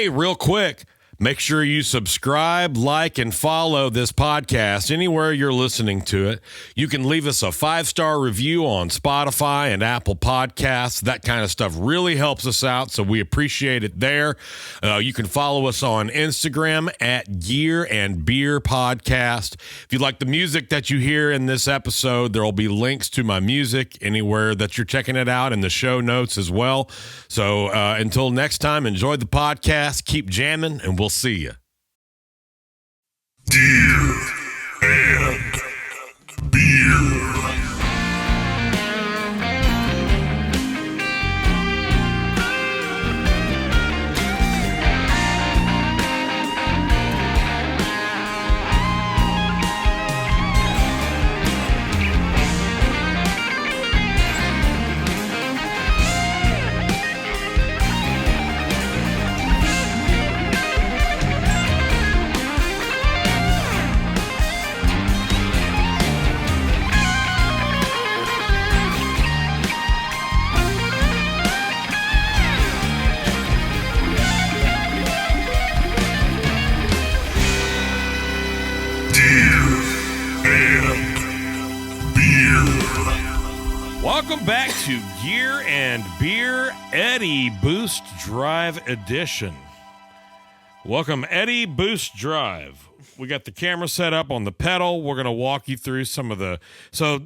Hey, real quick, make sure you subscribe, like, and follow this podcast anywhere you're listening to it. You can leave us a 5-star review on Spotify and Apple Podcasts. That kind of stuff really helps us out, so we appreciate it there. You can follow us on Instagram at Gear and Beer Podcast. If you like the music that you hear in this episode, there will be links to my music anywhere that you're checking it out in the show notes as well. So until next time, enjoy the podcast, keep jamming, and we'll see you. Gear and Beer. Welcome back to Gear and Beer Eddie Boost Drive Edition. Welcome, Eddie Boost Drive. We got the camera set up on the pedal. We're going to walk you through some of the... So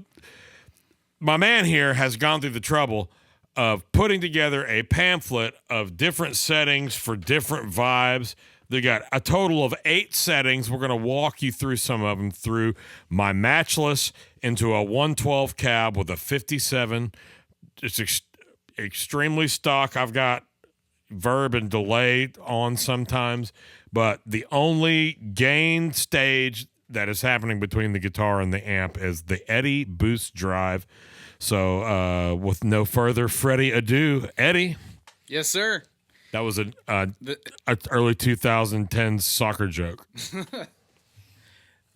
my man here has gone through the trouble of putting together a pamphlet of different settings for different vibes. They got a total of 8 settings. We're going to walk you through some of them through my matchless into a 112 cab with a 57. It's extremely stock. I've got verb and delay on sometimes, but the only gain stage that is happening between the guitar and the amp is the Eddie Boost Drive. So with no further Freddie ado, Eddie. Yes, sir. That was an early 2010s soccer joke.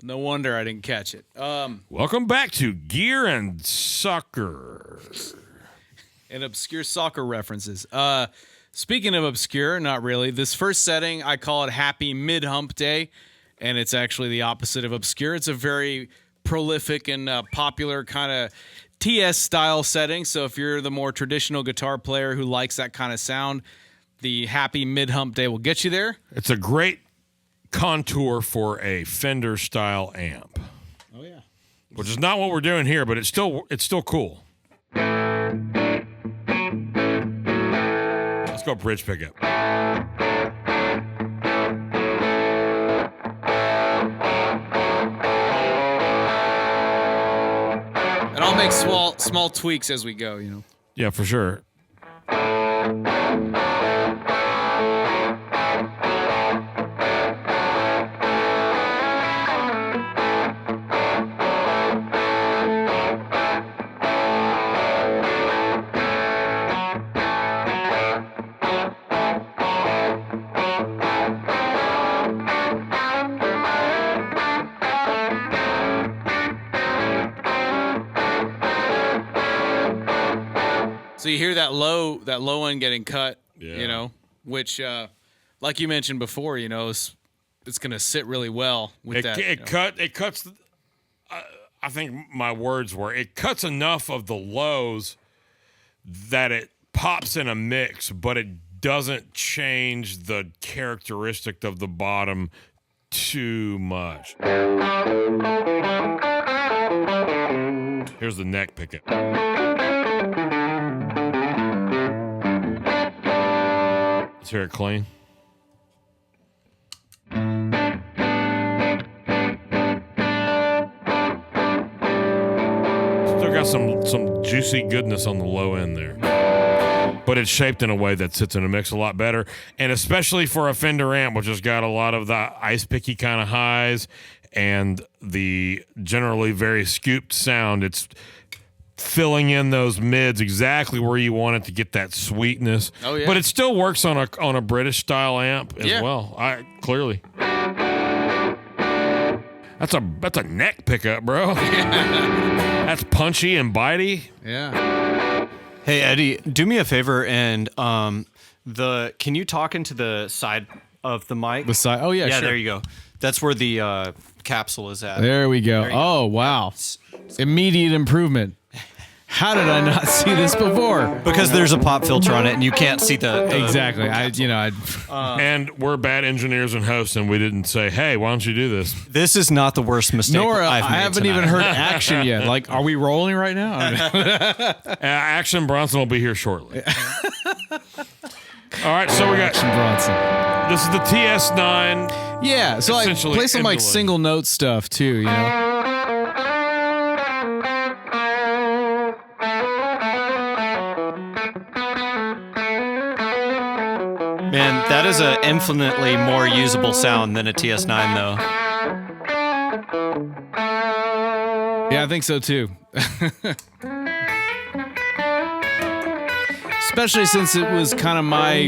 No wonder I didn't catch it. Welcome back to Gear and Soccer. And obscure soccer references. Speaking of obscure, not really. This first setting, I call it Happy Mid-Hump Day, and it's actually the opposite of obscure. It's a very prolific and popular kind of TS-style setting, so if you're the more traditional guitar player who likes that kind of sound, the Happy Mid-Hump Day will get you there. It's a great contour for a Fender style amp. Oh yeah. Which is not what we're doing here, but it's still cool. Let's go bridge pickup. And I'll make small tweaks as we go, you know. Yeah, for sure. So you hear that low end getting cut, you know, which, like you mentioned before, you know, it's going to sit really well with that. It cuts. I think my words were, it cuts enough of the lows that it pops in a mix, but it doesn't change the characteristic of the bottom too much. Here's the neck pickup. Let's hear it clean. Still got some juicy goodness on the low end there. But it's shaped in a way that sits in a mix a lot better. And especially for a Fender amp, which has got a lot of the ice picky kind of highs and the generally very scooped sound, it's filling in those mids exactly where you want it to get that sweetness. Oh, yeah. But it still works on a British style amp as well. Clearly. That's a neck pickup, bro. Yeah. That's punchy and bitey. Yeah. Hey, Eddie, do me a favor and Can you talk into the side of the mic? The side. Oh yeah, Yeah, sure. there you go. That's where the capsule is at. There we go. There you Oh go. wow, immediate improvement. How did I not see this before? Because there's a pop filter on it, and you can't see the Exactly. And we're bad engineers and hosts, and we didn't say, "Hey, why don't you do this?" This is not the worst mistake Nor I've made I haven't tonight. even heard action yet. Like, are we rolling right now? Action Bronson will be here shortly. All right, so we got Action Bronson. this is the TS9. Yeah. So like, Essentially play some like emulating. single note stuff too. You know. Man, that is an infinitely more usable sound than a TS9, though. Yeah, I think so too. Especially since it was kind of my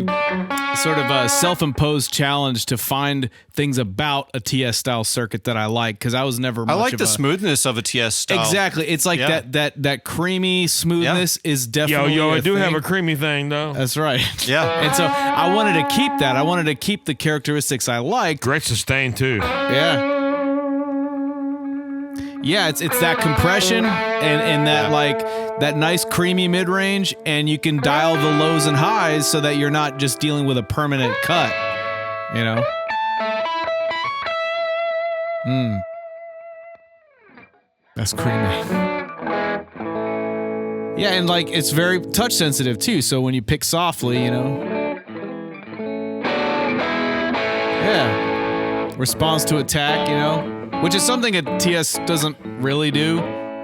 sort of a self-imposed challenge to find things about a TS style circuit that I like, because I was never much I like of the a, smoothness of a TS style. Exactly. It's like Yeah. that creamy smoothness is definitely Yo, I a do have thing. a creamy thing though. That's right. Yeah. And so I wanted to keep that. I wanted to keep the characteristics I liked. Great sustain too. Yeah. Yeah, it's that compression and that like that nice creamy mid range, and you can dial the lows and highs so that you're not just dealing with a permanent cut. You know? That's creamy. Yeah, and like it's very touch sensitive too, so when you pick softly, you know. Yeah. Response to attack, you know, which is something a TS doesn't really do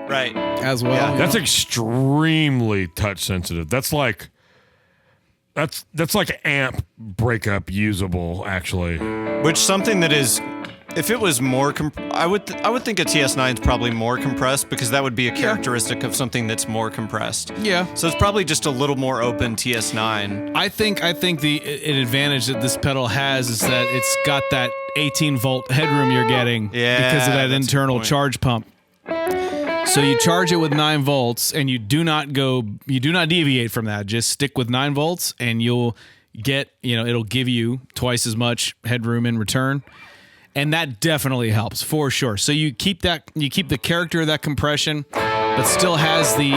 Right. as well. Yeah. you That's know? extremely touch sensitive. That's like amp breakup usable actually. Which something that is, if it was more, I would think a TS9 is probably more compressed, because that would be a characteristic of something that's more compressed. Yeah. So it's probably just a little more open TS9. I think the an advantage that this pedal has is that it's got that 18 volt headroom you're getting Yeah, because of that that's a good internal point. charge pump. So you charge it with 9 volts and you do not deviate from that. Just stick with 9 volts and you'll get, it'll give you twice as much headroom in return. And that definitely helps for sure. So you keep the character of that compression, but still has the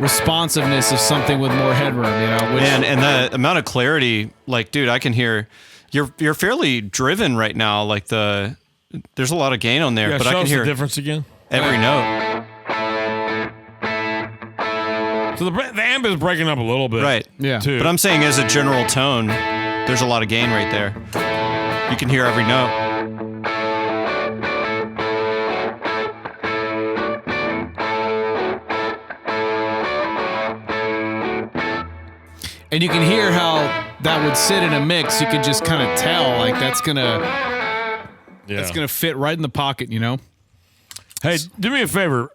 responsiveness of something with more headroom, which, And the amount of clarity, like, dude, I can hear you're fairly driven right now. Like there's a lot of gain on there, Yeah, but I show can us hear the difference again. every note. So the amp is breaking up a little bit. Right. Yeah. Too. But I'm saying as a general tone, there's a lot of gain right there. You can hear every note. and you can hear how that would sit in a mix. You can just kind of tell, like that's gonna fit right in the pocket, Hey, do me a favor.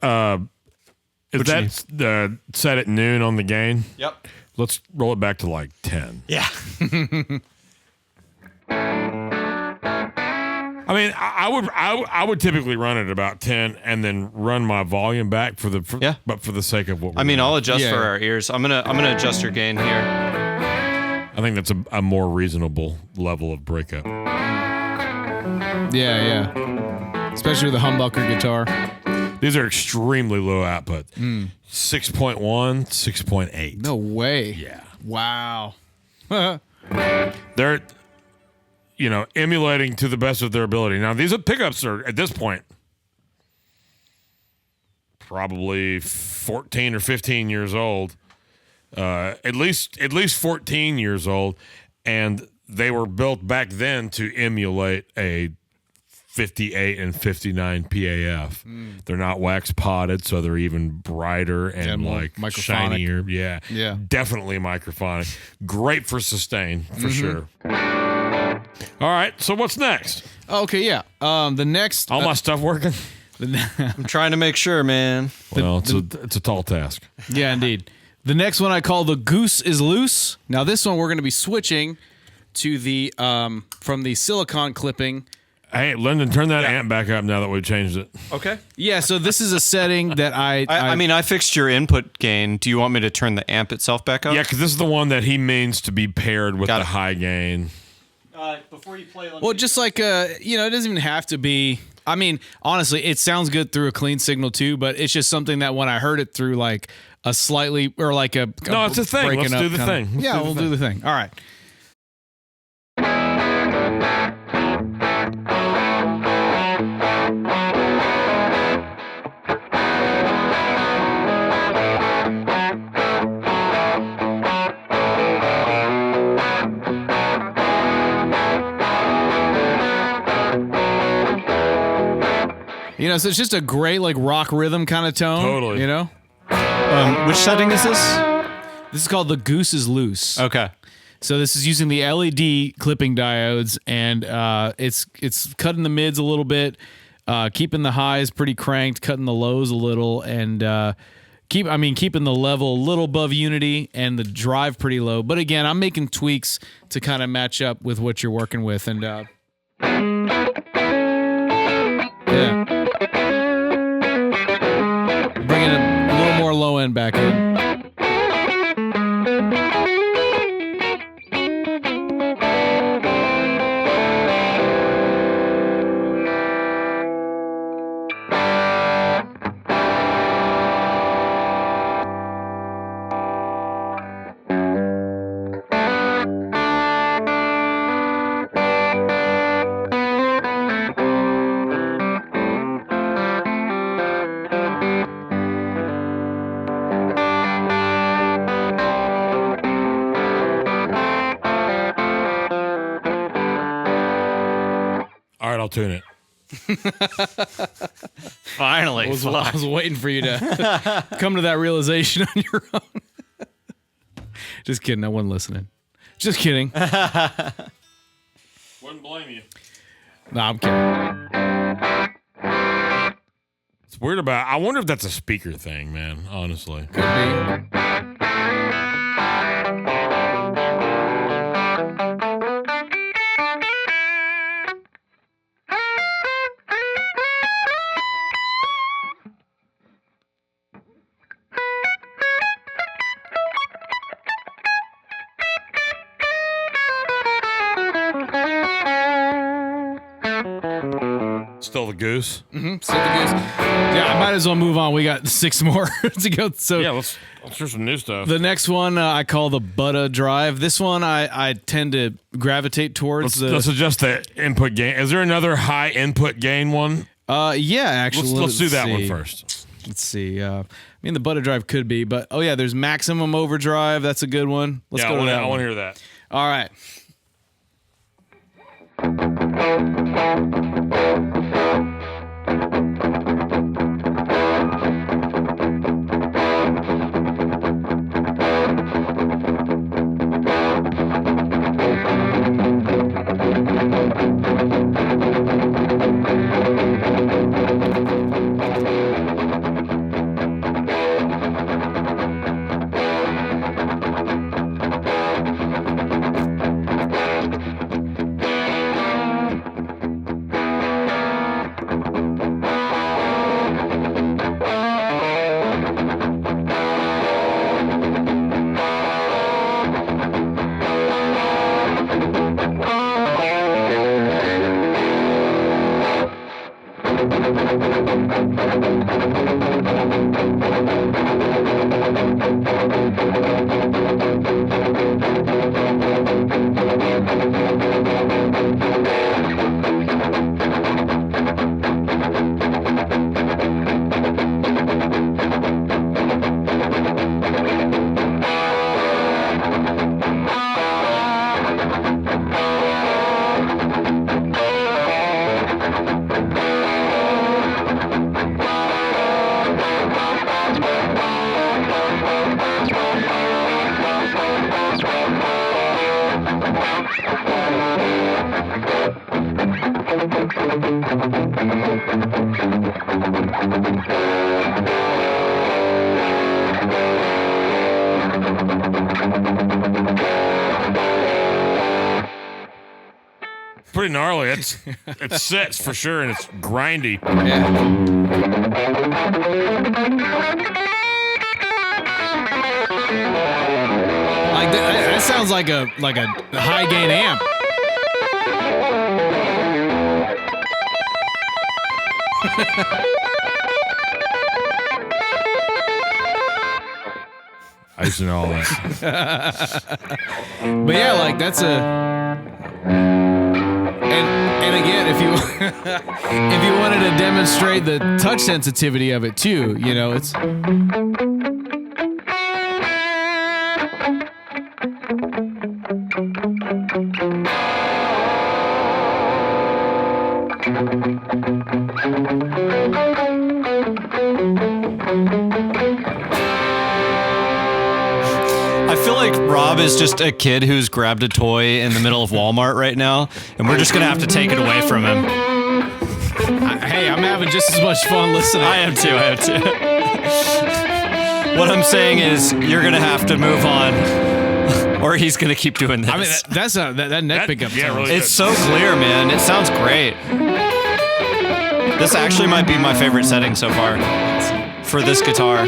Is What you that set at noon on the gain? Yep. Let's roll it back to like 10. Yeah. I mean, I would typically run it about 10 and then run my volume back for the sake of what we're I mean, doing. I'll adjust Yeah. for our ears. I'm gonna adjust your gain here. I think that's a more reasonable level of breakup. Yeah. Especially with a humbucker guitar. These are extremely low output. 6.1, 6.8. No way. Yeah. Wow. They're, emulating to the best of their ability. Now, these pickups are, at this point, probably 14 or 15 years old. At least 14 years old. And they were built back then to emulate a 58 and 59 PAF. They're not wax potted, so they're even brighter and more like microphonic. shinier. Yeah. Yeah. Definitely microphonic. Great for sustain, for sure. All right, so what's next? Okay, yeah. The next All my stuff working? I'm trying to make sure, man. Well, it's a tall task. Yeah, indeed. The next one I call the Goose is Loose. Now this one we're going to be switching to the from the silicon clipping Hey, Lyndon, turn that amp back up now that we've changed it. Okay. Yeah, so this is a setting that I mean, I fixed your input gain. Do you want me to turn the amp itself back up? Yeah, because this is the one that he means to be paired with the high gain. Before you play, well, just like it doesn't even have to be. I mean, honestly, it sounds good through a clean signal too, but it's just something that when I heard it through like a slightly or like a no, it's a thing. breaking Let's up do the kinda- thing. Let's Yeah, do the we'll thing. do the thing. All right. So it's just a great like rock rhythm kind of tone. Totally. Which setting is this? This is called the Goose is Loose. Okay. So this is using the LED clipping diodes, and it's cutting the mids a little bit, keeping the highs pretty cranked, cutting the lows a little, and keeping the level a little above unity and the drive pretty low. But again, I'm making tweaks to kind of match up with what you're working with, and yeah. Bringing a little more low end back in. All right, I'll tune it. Finally. I was waiting for you to come to that realization on your own. Just kidding. No one listening. Just kidding. Wouldn't blame you. No, I'm kidding. It's weird about. I wonder if that's a speaker thing, man. Honestly. Could be. Still the goose. Still the Goose. Yeah, I might as well move on. We got 6 more to go. So Yeah, let's hear some new stuff. the next one I call the Butta Drive. This one I tend to gravitate towards Let's adjust the input gain. Is there another high input gain one? Yeah, actually. Let's do that one see. first. Let's see. I mean, the Butta Drive could be, but yeah, there's Maximum Overdrive. That's a good one. Let's go to that I one. want to hear that. All right. pretty gnarly. It sits for sure, and it's grindy. Yeah. Like that sounds like a high gain amp. I used to know all that. But yeah, like that's a. And again, if you if you wanted to demonstrate the touch sensitivity of it too, you know, it's. I feel like Rob is just a kid who's grabbed a toy in the middle of Walmart right now, and we're just gonna have to take it away from him. Hey, I'm having just as much fun listening. I am too. What I'm saying is, you're gonna have to move on, or he's gonna keep doing this. I mean, that's that neck pickup. Yeah, sounds- really. It's so clear, man. It sounds great. This actually might be my favorite setting so far for this guitar.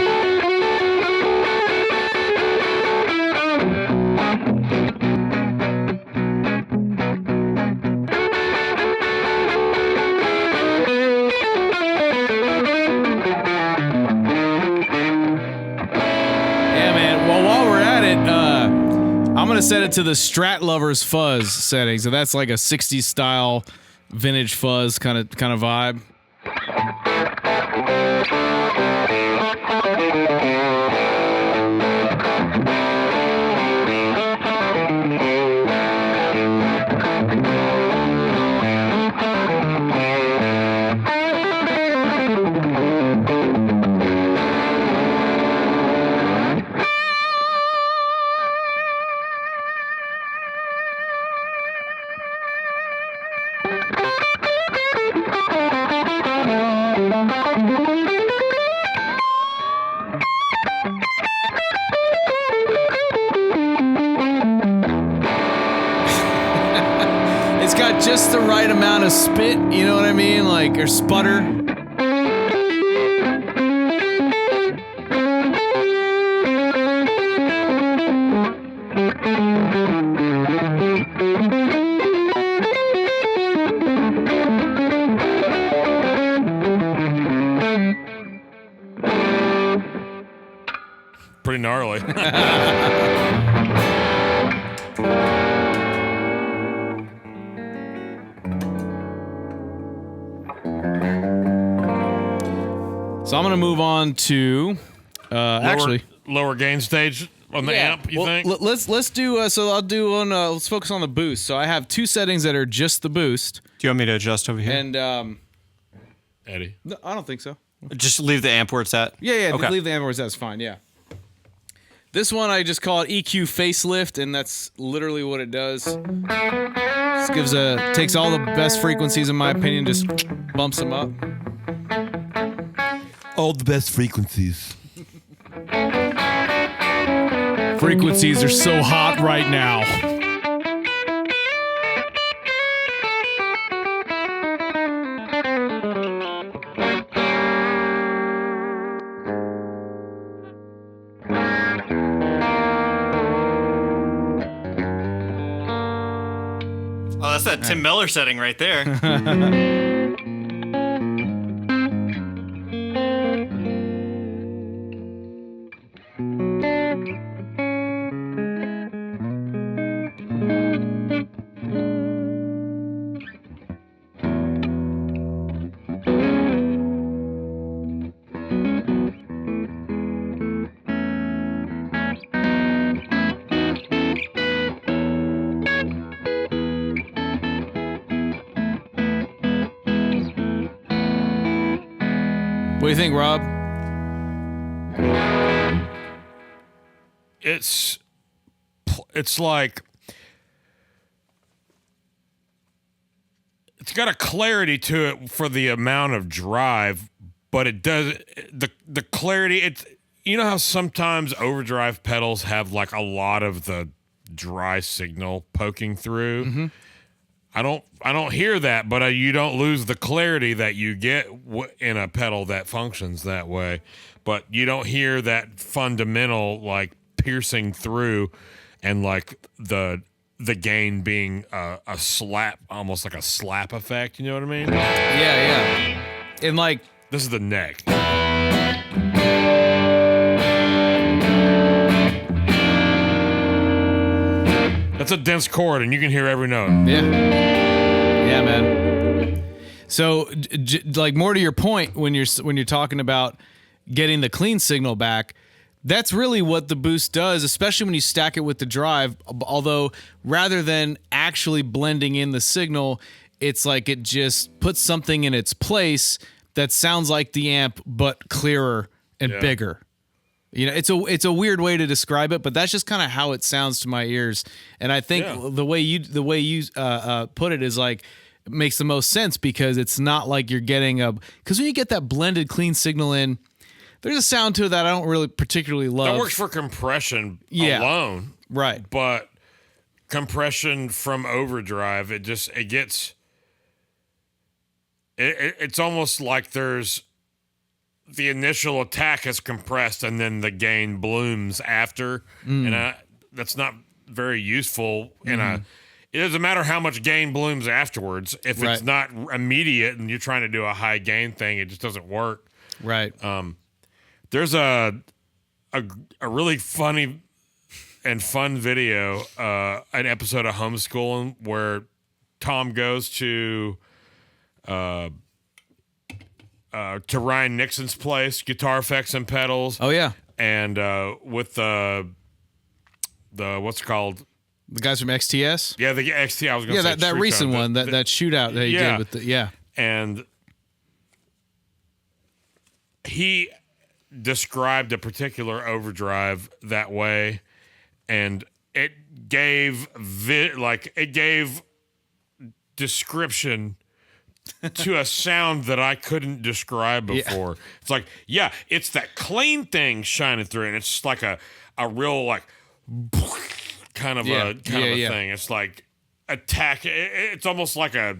Yeah, man. Well, while we're at it, I'm gonna set it to the Strat Lovers Fuzz setting. So that's like a '60s style, vintage fuzz kind of vibe. It's got just the right amount of spit, you know what I mean? Like, or sputter. Pretty gnarly. So I'm gonna move on to actually lower gain stage on the amp. You well, think? let's do so I'll do on let's focus on the boost. So I have two settings that are just the boost, Do you want me to adjust over here? and Eddie. no, I don't think so. Just leave the amp where it's at. Yeah, Okay. leave the amp words. That's fine. Yeah. This one I just call it EQ facelift, and that's literally what it does. Just takes all the best frequencies in my opinion, just bumps them up. All the best frequencies. Frequencies are so hot right now. Oh, that's that Tim Miller setting right there. What do you think, Rob? It's like it's got a clarity to it for the amount of drive, but it does the clarity. It's, you know how sometimes overdrive pedals have like a lot of the dry signal poking through. I don't hear that, but you don't lose the clarity that you get in a pedal that functions that way. But you don't hear that fundamental like piercing through, and like the gain being a slap, almost like a slap effect. You know what I mean? Yeah. And like this is the neck. That's a dense chord, and you can hear every note. Yeah, man. So, like more to your point, when you're talking about getting the clean signal back, that's really what the boost does, especially when you stack it with the drive. Although, rather than actually blending in the signal, it's like it just puts something in its place that sounds like the amp, but clearer and bigger. You know, it's a weird way to describe it, but that's just kind of how it sounds to my ears. And I think the way you put it is like it makes the most sense, because it's not like you're getting because when you get that blended clean signal in, there's a sound to it that I don't really particularly love. That works for compression alone, right? But compression from overdrive, it's almost like there's. The initial attack is compressed and then the gain blooms after. And that's not very useful it doesn't matter how much gain blooms afterwards. If it's not immediate and you're trying to do a high gain thing, it just doesn't work. Right. There's a really funny and fun video, an episode of Homeschooling where Tom goes to Ryan Nixon's place, guitar effects and pedals. Oh yeah, and with the what's it called? The guys from XTS. Yeah, the XT. I was going to say that recent one, that shootout that he did with the and he described a particular overdrive that way, and it gave description to a sound that I couldn't describe before. Yeah. It's like, it's that clean thing shining through, and it's just like a real like kind of a thing. It's like attack. It's almost like a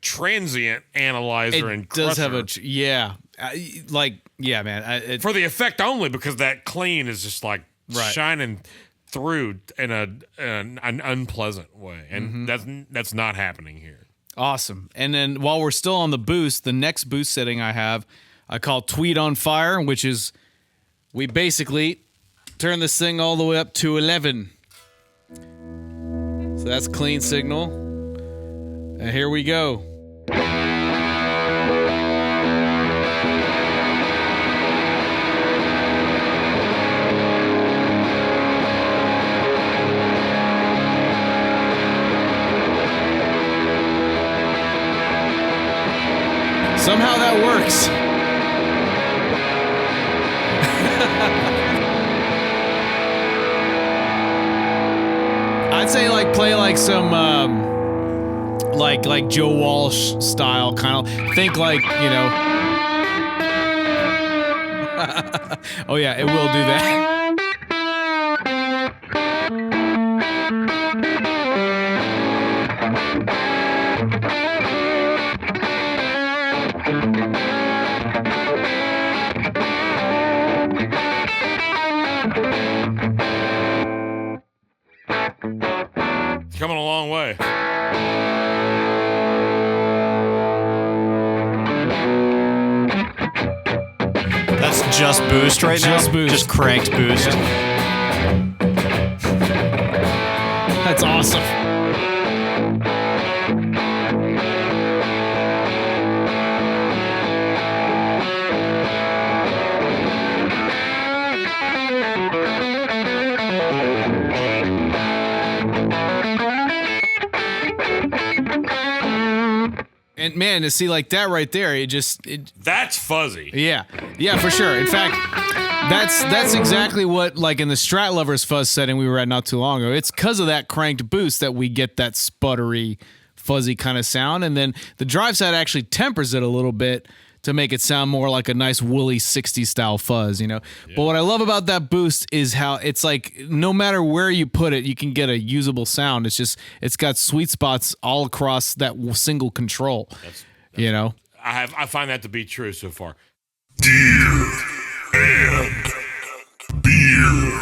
transient analyzer and crusher. Does have man. For the effect only, because that clean is just like shining through in an unpleasant way, and that's not happening here. Awesome. And then while we're still on the boost, the next boost setting I call Tweet on Fire, which is we basically turn this thing all the way up to 11. So that's clean signal. And here we go. Somehow that works. I'd say play like some like Joe Walsh style kind of. Think like, you know. Oh yeah, it will do that. Coming a long way. That's just boost right now? Just boost. Just cranked boost. That's awesome. And man, to see like that right there, that's fuzzy. Yeah, for sure. In fact, that's exactly what, like in the Strat Lovers fuzz setting we were at not too long ago. It's because of that cranked boost that we get that sputtery, fuzzy kind of sound, and then the drive side actually tempers it a little bit to make it sound more like a nice woolly 60s style fuzz, you know. But what I love about that boost is how it's like no matter where you put it, you can get a usable sound. It's got sweet spots all across that single control. You know, I find that to be true so far. Deer and beer.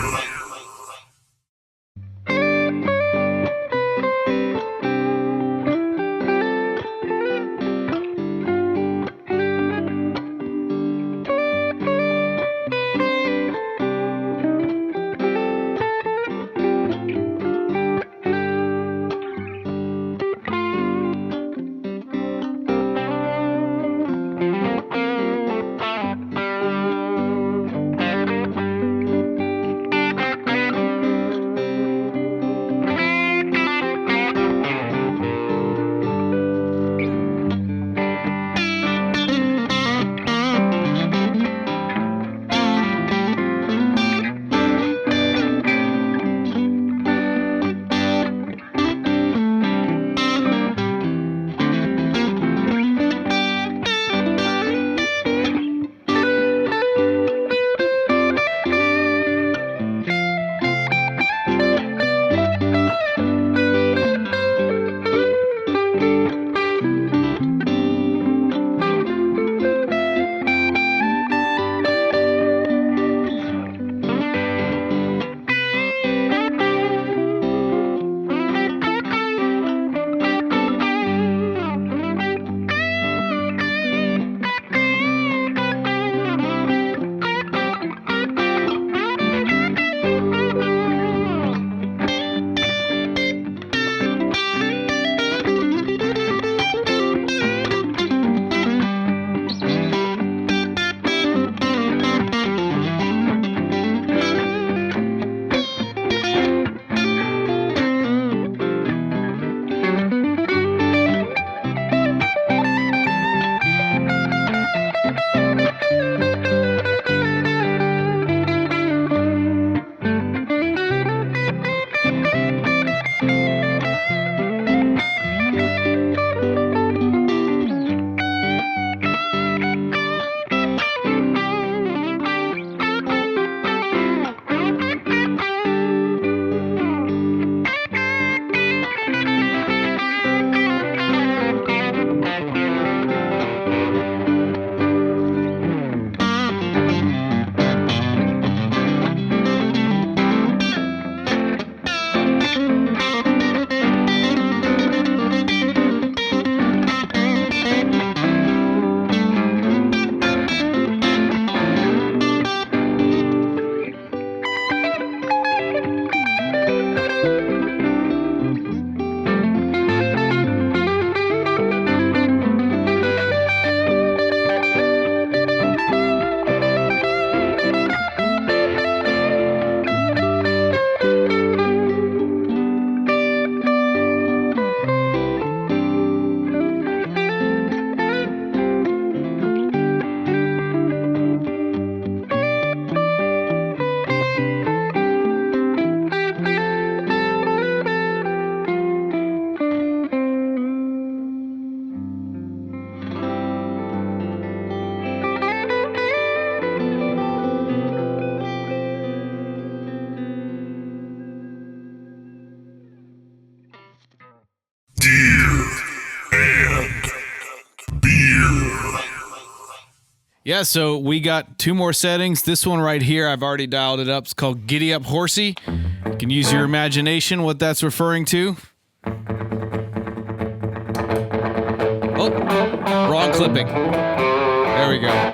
Yeah, so we got two more settings. This one right here, I've already dialed it up. It's called Giddy Up Horsey. You can use your imagination what that's referring to. Oh, wrong clipping. There we go.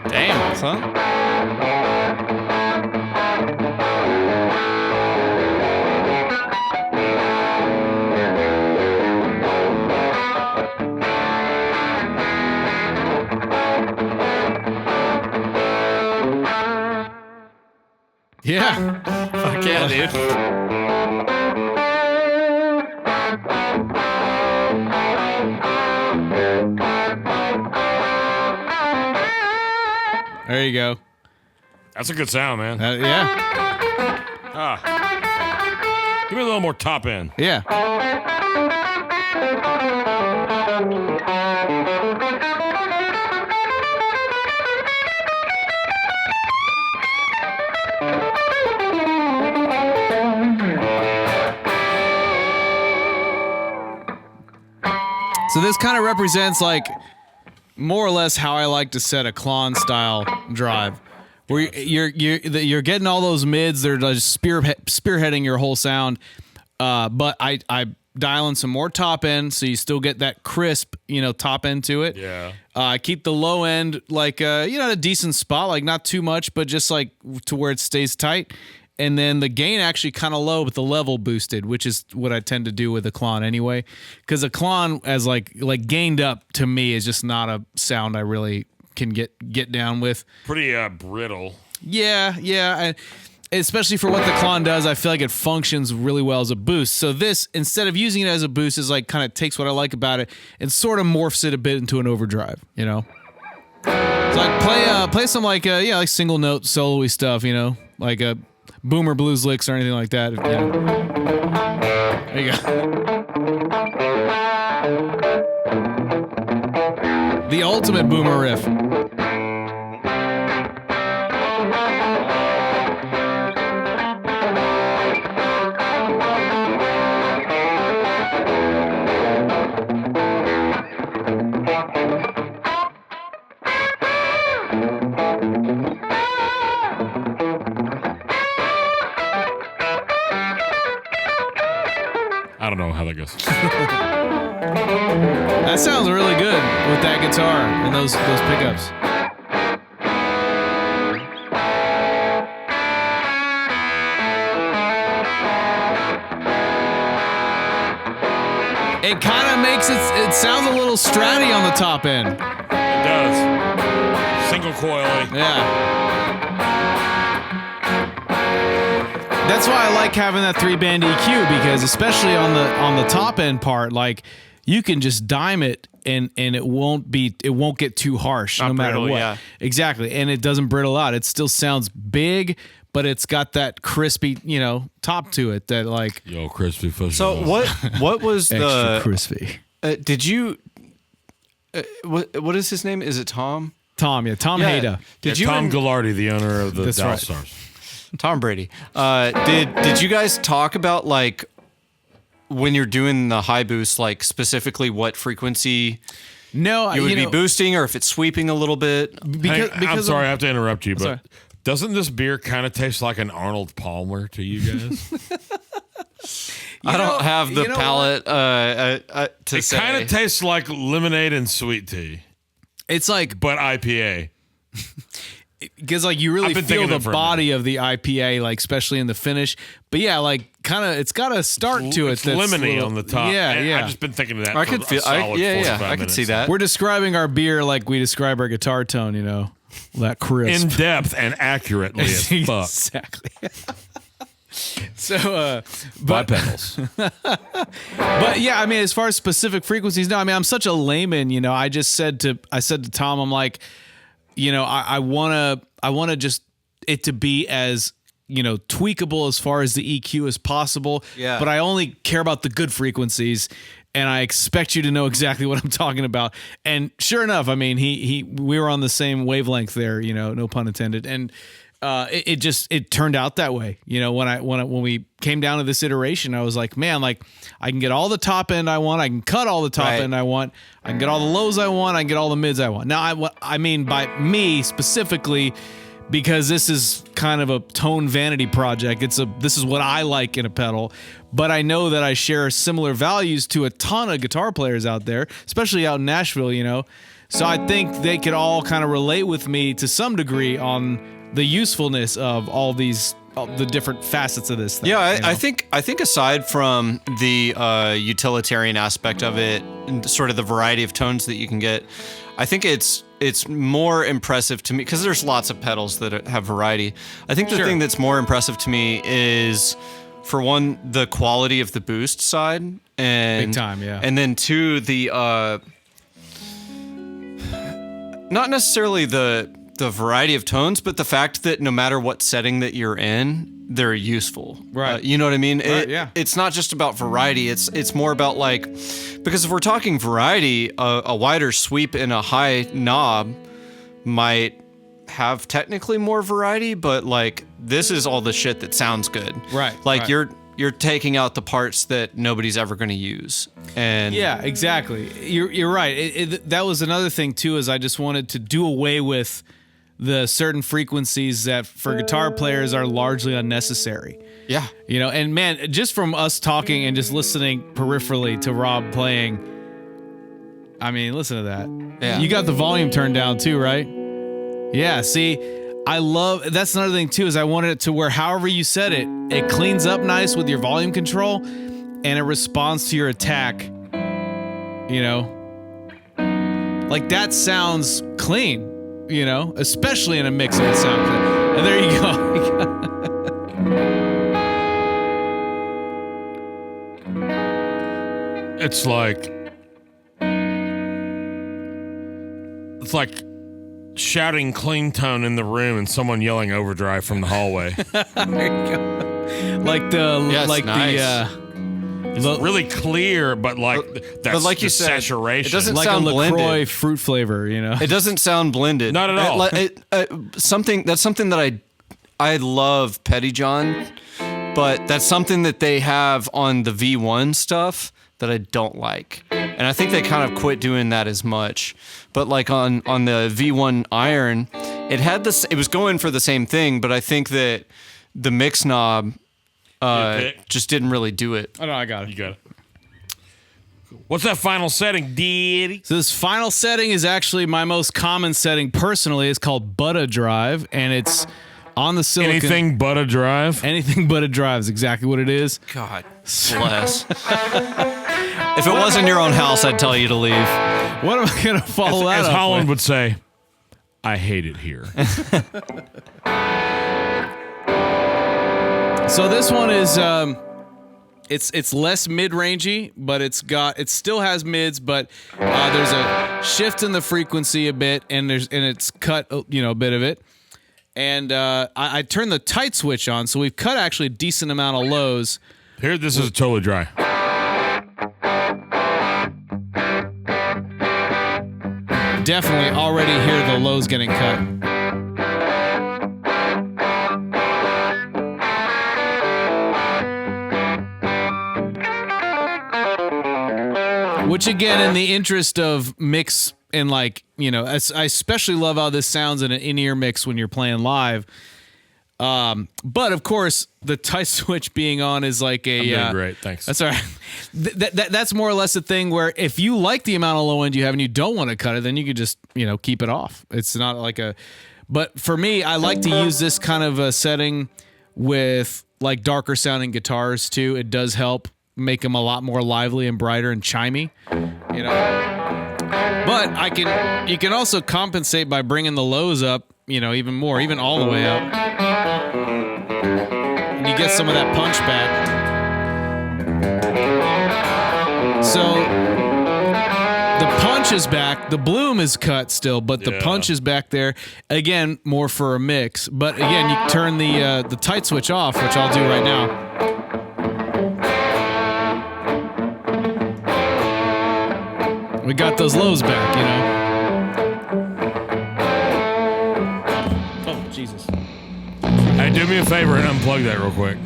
Damn, son. Yeah. Fuck yeah, dude. There you go. That's a good sound, man. Yeah. Give me a little more top end. Yeah. So this kind of represents like more or less how I like to set a Klon style drive, where you're getting all those mids. They're just spearheading your whole sound, but I dial in some more top end, so you still get that crisp, top end to it. Yeah. I keep the low end like a decent spot, like not too much, but just like to where it stays tight. And then the gain actually kind of low, but the level boosted, which is what I tend to do with a Klon anyway. Because a Klon as like gained up to me is just not a sound I really can get down with. Pretty brittle. Yeah. And especially for what the Klon does, I feel like it functions really well as a boost. So this, instead of using it as a boost, is like kind of takes what I like about it and sort of morphs it a bit into an overdrive. So like play some like like single note solo-y stuff. Like a Boomer blues licks or anything like that. There you go. The ultimate Boomer riff. I don't know how that goes. That sounds really good with that guitar and those pickups. It kind of makes it sounds a little stratty on the top end. It does. Single coily. Yeah. That's why I like having that 3-band EQ, because especially on the top end part, like you can just dime it and it won't get too harsh no matter brittle, what. yeah. Exactly. And it doesn't brittle out. It still sounds big, but it's got that crispy, top to it that like Yo, crispy fish. So what was extra the crispy. did you what is his name? Is it Tom? Tom Haddad. Did you Tom and- Ghilardi, the owner of the That's Dallas right. Stars. Tom Brady. Did you guys talk about like when you're doing the high boost, like specifically what frequency No, you would be boosting, or if it's sweeping a little bit? because I'm sorry, I have to interrupt you, but sorry. doesn't this beer kind of taste like an Arnold Palmer to you guys? I don't have the you know palate to It say. kind of tastes like lemonade and sweet tea, it's like but IPA. because like you really I've been feel thinking the that for a body of the IPA, like especially in the finish. But yeah, like kind of it's got a start to it. It's that's lemony little- on the top. Yeah, and yeah. I've just been thinking of that. I for could a feel. solid I 45 could minutes. see that. We're describing our beer like we describe our guitar tone. That crisp. In depth and accurately as fuck. Exactly. So, Bipedals. but yeah, I mean, as far as specific frequencies, no, I mean, I'm such a layman. I said to Tom, I'm like, I want to just it to be as tweakable as far as the EQ as possible. Yeah. But I only care about the good frequencies, and I expect you to know exactly what I'm talking about. And sure enough, I mean, we were on the same wavelength there. No pun intended. And it turned out that way. When we came down to this iteration, I was like, man, like I can get all the top end I want. I can cut all the top Right. end I want. I can get all the lows I want. I can get all the mids I want. Now, I mean by me specifically, because this is kind of a tone vanity project. This is what I like in a pedal, but I know that I share similar values to a ton of guitar players out there, especially out in Nashville, So I think they could all kind of relate with me to some degree on the usefulness of all the different facets of this thing. Yeah, I think aside from the utilitarian aspect of it and sort of the variety of tones that you can get, I think it's more impressive to me because there's lots of pedals that have variety. I think the thing that's more impressive to me is, for one, the quality of the boost side, and Big time, yeah. and then two, the not necessarily the the variety of tones, but the fact that no matter what setting that you're in, they're useful. Right. You know what I mean? Right, yeah. It's not just about variety. It's more about like, because if we're talking variety, a wider sweep in a high knob might have technically more variety, but like this is all the shit that sounds good. Right, Like right. you're taking out the parts that nobody's ever going to use. And Yeah, exactly. You're right. That was another thing too, is I just wanted to do away with the certain frequencies that for guitar players are largely unnecessary. yeah. You know, and man, just from us talking and just listening peripherally to Rob playing, I mean, listen to that. Yeah. You got the volume turned down too, right? Yeah, see, I love, that's another thing too, is I wanted it to where however you set it, it cleans up nice with your volume control and it responds to your attack, you know? Like that sounds clean, you know? Especially in a mix it would sound clean. And there you go. It's like shouting clean tone in the room and someone yelling overdrive from the hallway. There you go. Like the, Yeah, it's like nice. the, Really clear, but like that's but like the you said, saturation. it doesn't like sound a LaCroix blended. fruit flavor, you know? It doesn't sound blended. Not at all. Something that I love Pettyjohn, but that's something that they have on the V1 stuff that I don't like. And I think they kind of quit doing that as much. But like on the V1 Iron, it had this, it was going for the same thing, but I think that the mix knob pick. just didn't really do it. Oh, no, I got it. You got it. What's that final setting, Diddy? So this final setting is actually my most common setting personally. It's called But Drive, and it's on the silicon. Anything but a drive? Anything but a drive is exactly what it is. God bless. If it wasn't your own house, I'd tell you to leave. What am I going to follow that As up Holland with? would say, I hate it here. So this one is it's less mid-rangey, but it still has mids, but there's a shift in the frequency a bit, and it's cut a bit of it. And I turned the tight switch on, so we've cut actually a decent amount of lows. Here, this is totally dry. Definitely already hear the lows getting cut. Which again, in the interest of mix and like, I especially love how this sounds in an in-ear mix when you're playing live. But of course, the tight switch being on is like a. I'm doing great, thanks. That's all right. That's more or less a thing where if you like the amount of low end you have and you don't want to cut it, then you could just keep it off. It's not like a. But for me, I like to use this kind of a setting with like darker sounding guitars too. It does help make them a lot more lively and brighter and chimey, But you can also compensate by bringing the lows up, even more, even all the way up. And you get some of that punch back. So the punch is back. The bloom is cut still, but the punch is back there. Again, more for a mix. But again, you turn the tight switch off, which I'll do right now. We got those lows back, Oh, Jesus. Hey, do me a favor and unplug that real quick.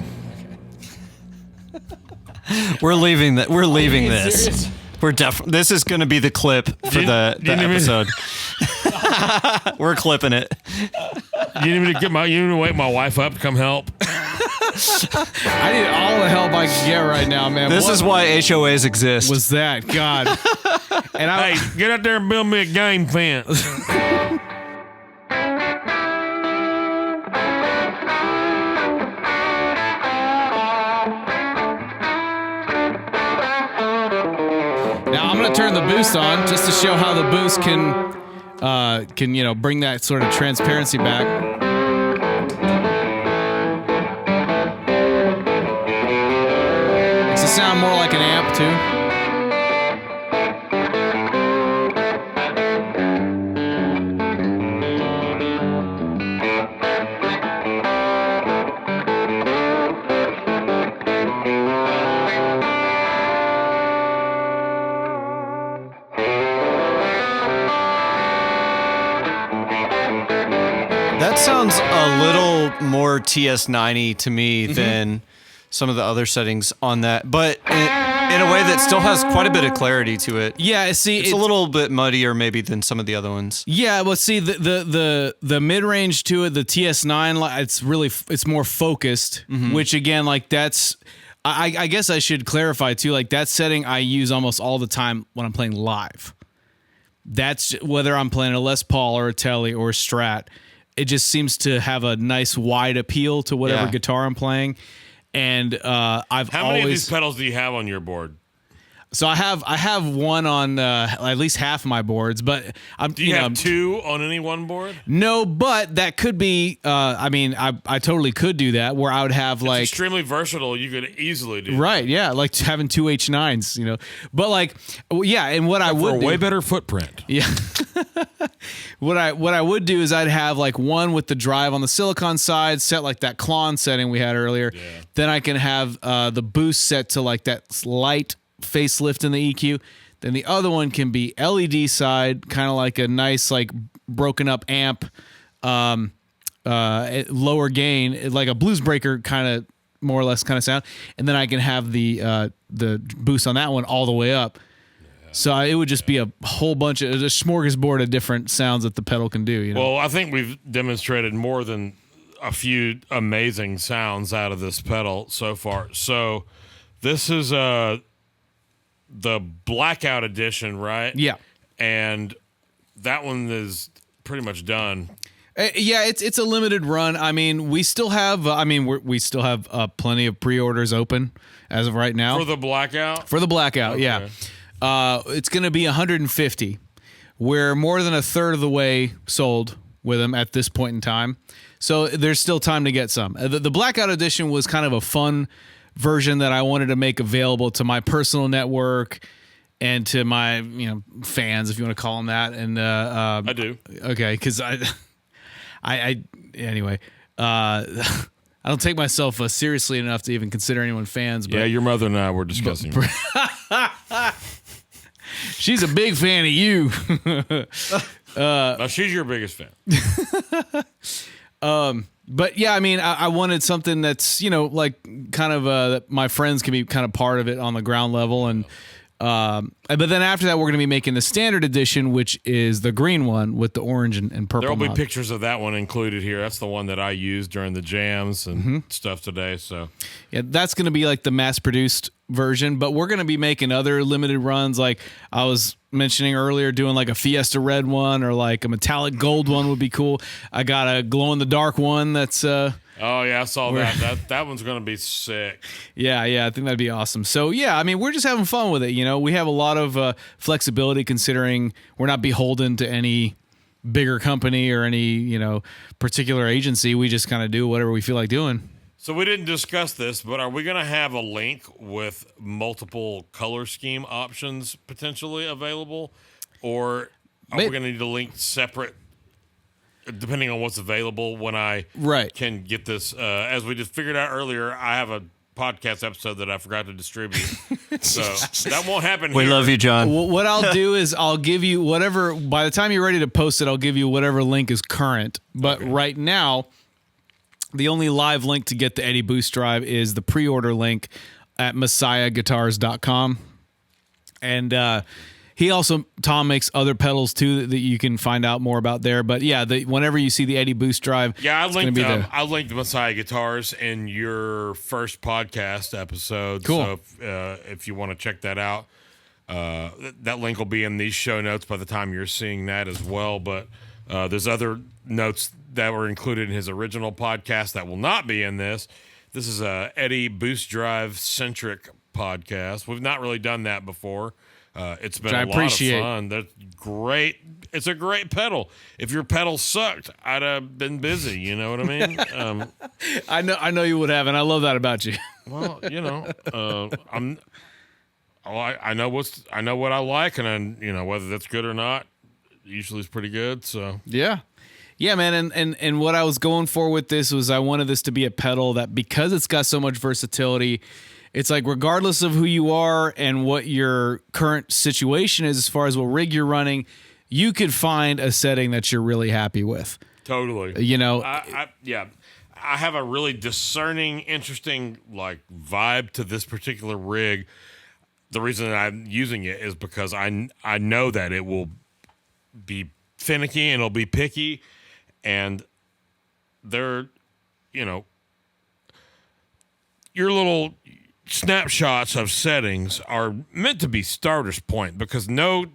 We're leaving that. We're leaving you this. serious? We're this is going to be the clip for the episode. We're clipping it. You need me to wake my wife up to come help? I need all the help I can get right now, man. This What is why HOAs exist. was that? God. And Hey, get out there and build me a game fence. now I'm gonna turn the boost on just to show how the boost can bring that sort of transparency back. Makes it sound more like an amp too. sounds a little more TS90 to me than some of the other settings on that, but in a way that still has quite a bit of clarity to it. Yeah, see, It's a little bit muddier maybe than some of the other ones. Yeah, well, see, the mid range to it, the TS9, it's more focused, which again, like that's, I guess I should clarify too, like that setting I use almost all the time when I'm playing live. That's whether I'm playing a Les Paul or a Tele or a Strat. It just seems to have a nice wide appeal to whatever guitar I'm playing. And How many of these pedals do you have on your board? So I have one on at least half my boards, but Do you have two on any one board? No, but that could be. I mean, I totally could do that where I would have It's like extremely versatile. You could easily do right, yeah, like having two H9s, But like, yeah, and what I would for a do, way better footprint. yeah. What I would do is I'd have like one with the drive on the silicon side set like that Klon setting we had earlier. Yeah. Then I can have the boost set to like that light facelift in the EQ. Then the other one can be LED side, kind of like a nice like broken up amp, lower gain, like a blues breaker kind of more or less kind of sound. And then I can have the boost on that one all the way up. So it would just be a whole bunch of a smorgasbord of different sounds that the pedal can do. Well, I think we've demonstrated more than a few amazing sounds out of this pedal so far. So this is the Blackout edition, right? Yeah. And that one is pretty much done. Yeah, it's a limited run. I mean, we still have. We still have plenty of pre-orders open as of right now For the Blackout? For the Blackout, Okay. yeah. It's going to be 150. We're more than a third of the way sold with them at this point in time. So there's still time to get some. The Blackout edition was kind of a fun version that I wanted to make available to my personal network and to my, fans, if you want to call them that. And I do. Okay, because anyway, I don't take myself seriously enough to even consider anyone fans. But Yeah, your mother and I were discussing. she's a big fan of you. Now, she's your biggest fan. But yeah, I mean, I wanted something that's, like kind of that my friends can be kind of part of it on the ground level. And but then after that, we're going to be making the standard edition, which is the green one with the orange and purple. There will be mod. pictures of that one included here. That's the one that I used during the jams and stuff today. So Yeah, that's going to be like the mass-produced version, but we're going to be making other limited runs. Like I was mentioning earlier, doing like a Fiesta red one or like a metallic gold one would be cool. I got a glow-in-the-dark one that's... Oh, yeah, I saw that. That one's going to be sick. Yeah, I think that'd be awesome. So, yeah, I mean, we're just having fun with it, We have a lot of flexibility considering we're not beholden to any bigger company or any, particular agency. We just kind of do whatever we feel like doing. So we didn't discuss this, but are we going to have a link with multiple color scheme options potentially available? Or are we going to need a link separate depending on what's available when I can get this? As we just figured out earlier, I have a podcast episode that I forgot to distribute. So that won't happen We here. love you, John. Well, what I'll do is I'll give you whatever, by the time you're ready to post it, I'll give you whatever link is current. But right now, the only live link to get the Eddie Boost Drive is the pre-order link at messiahguitars.com. And Tom makes other pedals too that you can find out more about there. But yeah, whenever you see the Eddie Boost Drive, I linked Messiah Guitars in your first podcast episode. Cool. So if you want to check that out, that link will be in these show notes by the time you're seeing that as well. But there's other notes that were included in his original podcast that will not be in this. This is a Eddie Boost Drive centric podcast. We've not really done that before. It's been a lot of fun. That's great. It's a great pedal. If your pedal sucked, I'd have been busy. You know what I mean? I know you would have, and I love that about you. Well, I know what I like, and whether that's good or not, usually is pretty good. So yeah, man. And what I was going for with this was I wanted this to be a pedal that, because it's got so much versatility, it's like regardless of who you are and what your current situation is as far as what rig you're running, you could find a setting that you're really happy with. Totally. You know, Yeah. I have a really discerning, interesting like vibe to this particular rig. The reason that I'm using it is because I know that it will be finicky and it'll be picky, and they're, you know, your little snapshots of settings are meant to be starter's point because no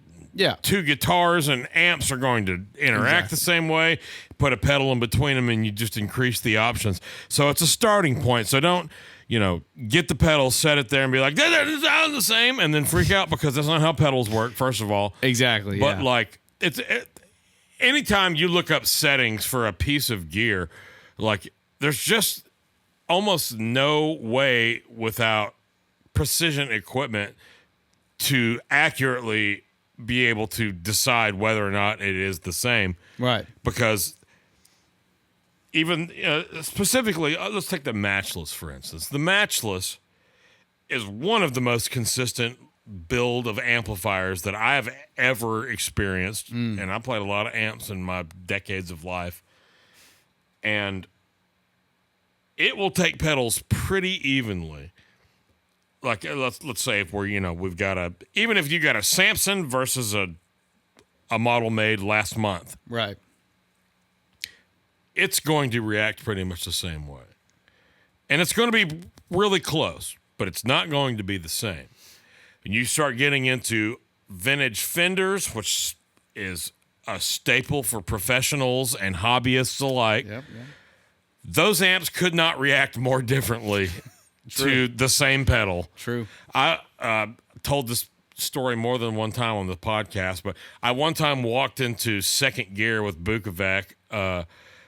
two guitars and amps are going to interact the same way. Put a pedal in between them and you just increase the options. So it's a starting point. So don't, you know, get the pedal, set it there and be like, that sounds the same, and then freak out because that's not how pedals work, first of all. Exactly. But like, anytime you look up settings for a piece of gear, like there's just almost no way without precision equipment to accurately be able to decide whether or not it is the same. Right. Because even specifically, let's take the Matchless, for instance. The Matchless is one of the most consistent build of amplifiers that I have ever experienced. And I played a lot of amps in my decades of life. And it will take pedals pretty evenly. Like let's say if we're, you know, we've got even if you got a Samson versus a model made last month, Right. it's going to react pretty much the same way. And it's going to be really close, but it's not going to be the same. And you start getting into vintage Fenders, which is a staple for professionals and hobbyists alike. Yep. Those amps could not react more differently to the same pedal. True. I told this story more than one time on the podcast, but I one time walked into second gear with Bukovac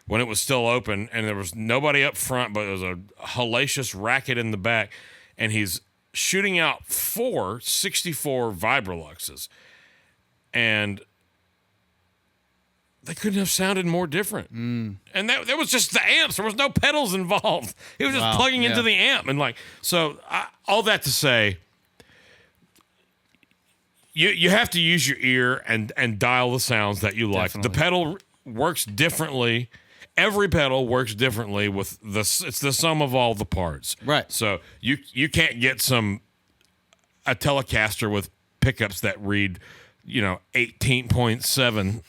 when it was still open, and there was nobody up front, but there was a hellacious racket in the back, and he's shooting out 4 64 Vibroluxes, and they couldn't have sounded more different. And that was just the amps. There was no pedals involved. He was just plugging into the amp. And like, so all that to say, you have to use your ear and dial the sounds that you like. Definitely. The pedal works differently. Every pedal works differently with it's the sum of all the parts. Right. So you can't get a Telecaster with pickups that read, 18.7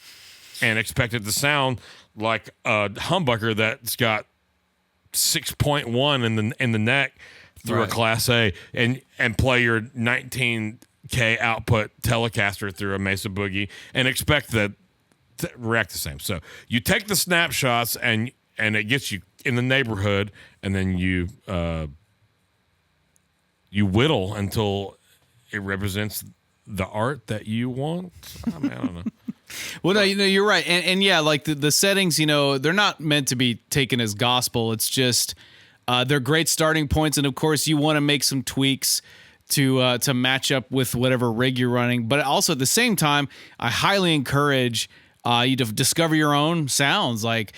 and expect it to sound like a humbucker that's got 6.1 in the neck through a Class A and play your 19K output Telecaster through a Mesa Boogie and expect that to react the same. So you take the snapshots and it gets you in the neighborhood, and then you whittle until it represents the art that you want. I don't know. Well, no, you're right. And yeah, like the settings, they're not meant to be taken as gospel. It's just they're great starting points. And of course, you want to make some tweaks to match up with whatever rig you're running. But also at the same time, I highly encourage you to discover your own sounds. Like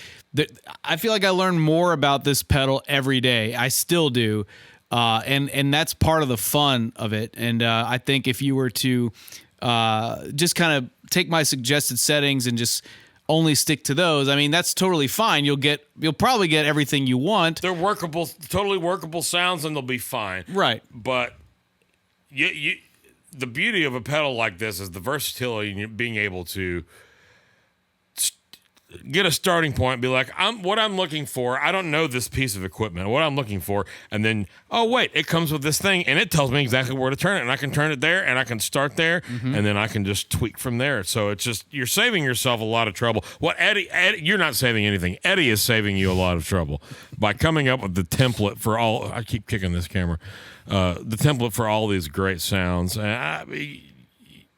I feel like I learn more about this pedal every day. I still do. And that's part of the fun of it. And I think if you were to just kind of take my suggested settings and just only stick to those, I mean, that's totally fine. You'll probably get everything you want. They're workable, totally workable sounds, and they'll be fine. Right. But the beauty of a pedal like this is the versatility and being able to get a starting point, be like, what I'm looking for. I don't know this piece of equipment, what I'm looking for. And then, oh, wait, it comes with this thing and it tells me exactly where to turn it. And I can turn it there and I can start there and then I can just tweak from there. So it's just, you're saving yourself a lot of trouble. What Eddie, you're not saving anything. Eddie is saving you a lot of trouble by coming up with the template for all, I keep kicking this camera, the template for all these great sounds.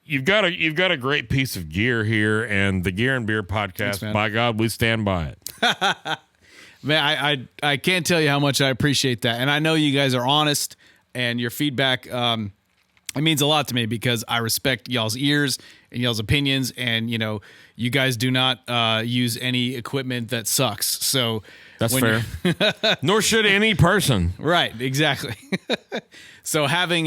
You've got a great piece of gear here, and the Gear and Beer podcast. Thanks, by God, we stand by it. Man, I can't tell you how much I appreciate that. And I know you guys are honest, and your feedback, it means a lot to me because I respect y'all's ears and y'all's opinions, and, you guys do not use any equipment that sucks. So that's fair. Nor should any person. Right, exactly. So having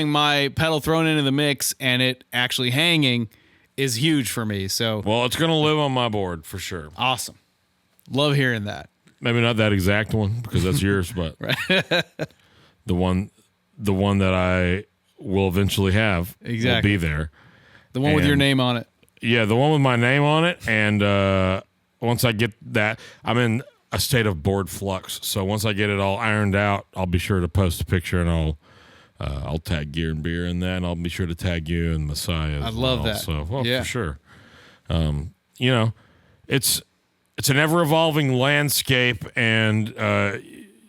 my pedal thrown into the mix and it actually hanging is huge for me. So well, it's going to live on my board for sure. Awesome. Love hearing that. Maybe not that exact one because that's yours, but the one that I will eventually have will be there. The one with your name on it. Yeah, the one with my name on it. And once I get that, I'm in a state of bored flux. So once I get it all ironed out, I'll be sure to post a picture, and I'll tag Gear and Beer in that, and I'll be sure to tag you and Messiah. I love that. So, for sure. You know, it's an ever evolving landscape, and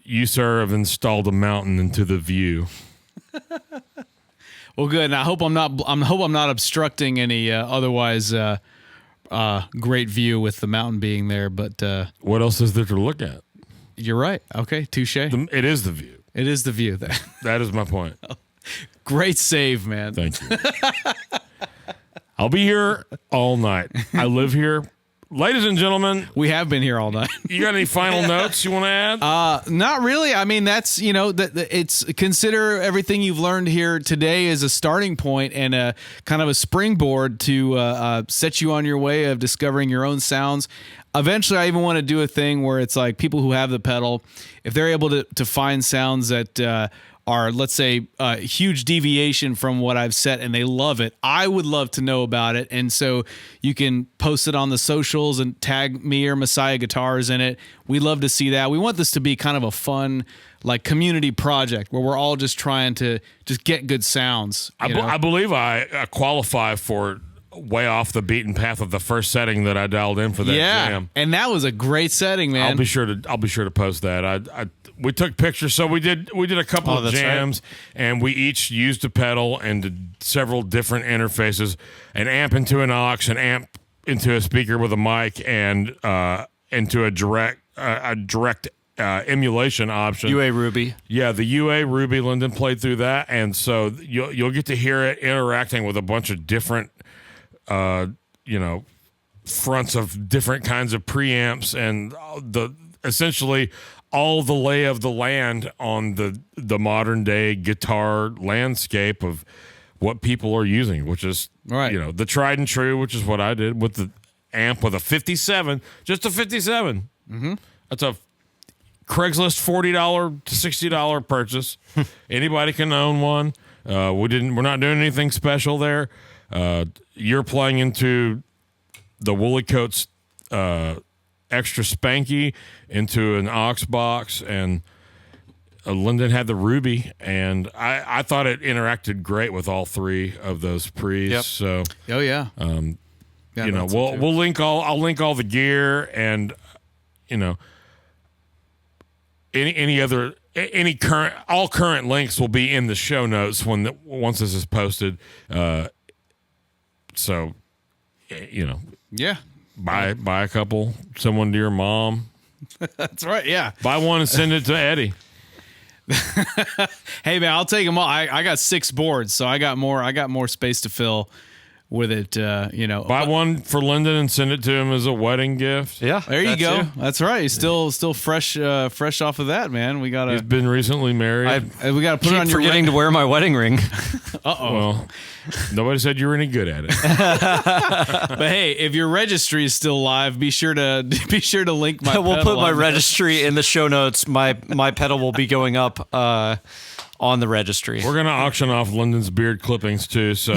you, sir, have installed a mountain into the view. Well, good. And I hope I'm not obstructing any otherwise great view with the mountain being there. But what else is there to look at? You're right. Okay, touche. It is the view. It is the view. That is my point. Great save, man. Thank you. I'll be here all night. I live here. Ladies and gentlemen, we have been here all night. You got any final notes you want to add? Not really. I mean, that's, it's consider everything you've learned here today as a starting point and a kind of a springboard to set you on your way of discovering your own sounds. Eventually, I even want to do a thing where it's like people who have the pedal, if they're able to find sounds that are, let's say, a huge deviation from what I've set and they love it, I would love to know about it. And so you can post it on the socials and tag me or Messiah Guitars in it. We love to see that. We want this to be kind of a fun, like, community project where we're all just trying to just get good sounds. I believe I qualify for way off the beaten path of the first setting that I dialed in for that jam. And that was a great setting, man. I'll be sure to post that. We took pictures, so we did a couple of jams, and we each used a pedal and did several different interfaces, an amp into an aux, an amp into a speaker with a mic, and into a direct emulation option. UA Ruby. Yeah, the UA Ruby. Lyndon played through that, and so you'll get to hear it interacting with a bunch of different fronts of different kinds of preamps, and essentially all the lay of the land on the modern day guitar landscape of what people are using, which is the tried and true, which is what I did with the amp with a 57, just a 57. Mm-hmm. That's a Craigslist $40 to $60 purchase. Anybody can own one. We're not doing anything special there. You're playing into the Woolly Coats extra spanky into an aux box, and Lyndon had the Ruby, and I thought it interacted great with all three of those pre's. Yep. So we'll link I'll link all the gear, and any current links will be in the show notes once this is posted. So, buy a couple, send one to your mom. That's right. Yeah. Buy one and send it to Eddie. Hey man, I'll take them all. I got 6 boards, so I got more space to fill with it. Buy one for Lyndon and send it to him as a wedding gift. Yeah, there you go. That's right. He's still fresh off of that, man. He's been recently married. We gotta put it on your forgetting to wear my wedding ring. Well, nobody said you were any good at it. But hey, if your registry is still live, be sure to link my. We'll put my registry in the show notes. My pedal will be going up on the registry. We're gonna auction off Lyndon's beard clippings too, so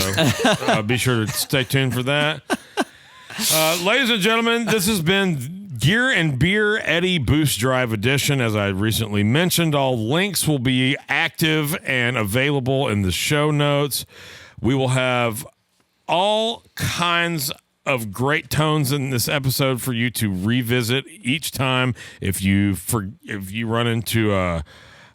be sure to stay tuned for that. Ladies and gentlemen, this has been Gear and Beer Eddie Boost Drive Edition. As I recently mentioned, all links will be active and available in the show notes. We will have all kinds of great tones in this episode for you to revisit each time. If you run into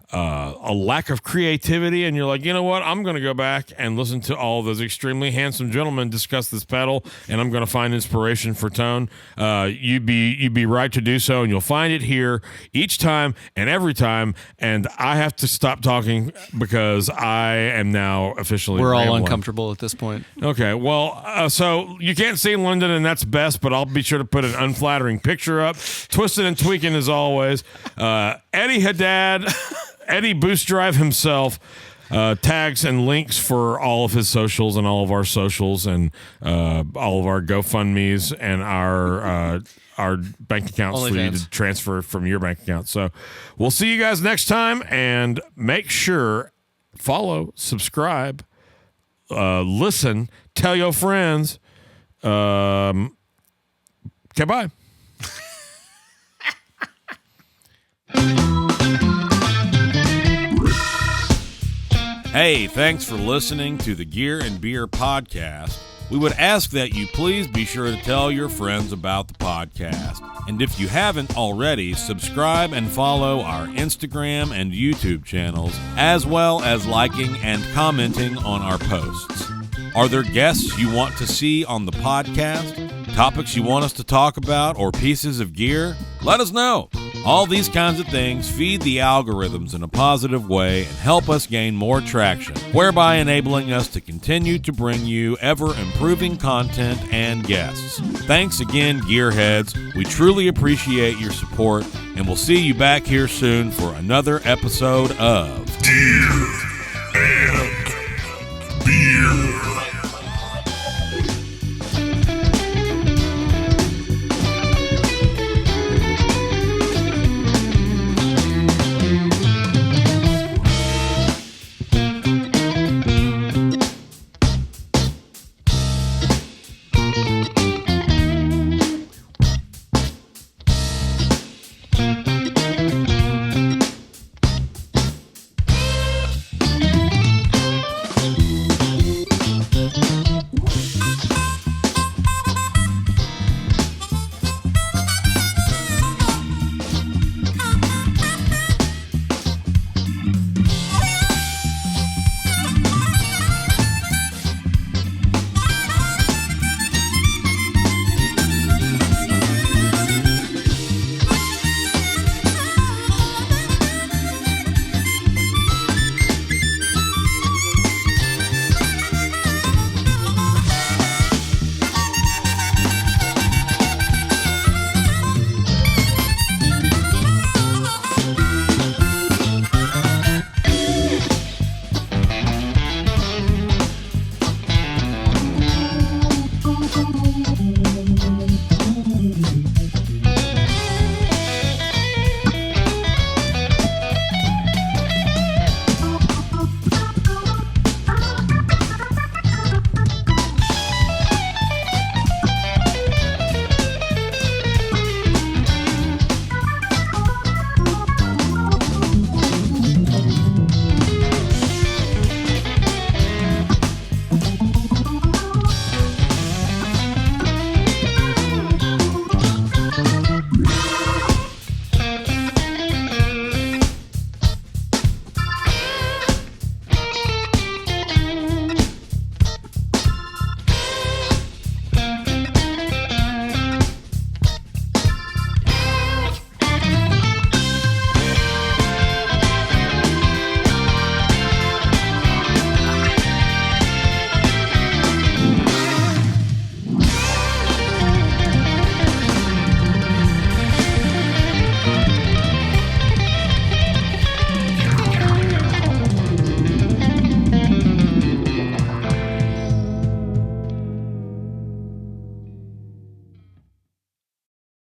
a lack of creativity and you're like, you know what, I'm going to go back and listen to all those extremely handsome gentlemen discuss this pedal, and I'm going to find inspiration for tone, you'd be right to do so, and you'll find it here each time and every time. And I have to stop talking because I am now officially we're rambling. all uncomfortable at this point. Okay, well, so you can't see Lyndon, and that's best, but I'll be sure to put an unflattering picture up. Twisted and tweaking as always. Eddie Haddad, Eddie Boost Drive himself. tags and links for all of his socials and all of our socials and all of our GoFundMe's and our bank accounts for you to transfer from your bank account. So we'll see you guys next time, and make sure follow, subscribe, listen, tell your friends. Okay, bye. Hey, thanks for listening to the Gear and Beer podcast. We would ask that you please be sure to tell your friends about the podcast. And if you haven't already, subscribe and follow our Instagram and YouTube channels, as well as liking and commenting on our posts. Are there guests you want to see on the podcast? Topics you want us to talk about, or pieces of gear? Let us know. All these kinds of things feed the algorithms in a positive way and help us gain more traction, whereby enabling us to continue to bring you ever-improving content and guests. Thanks again, Gearheads. We truly appreciate your support, and we'll see you back here soon for another episode of Gear and Beer.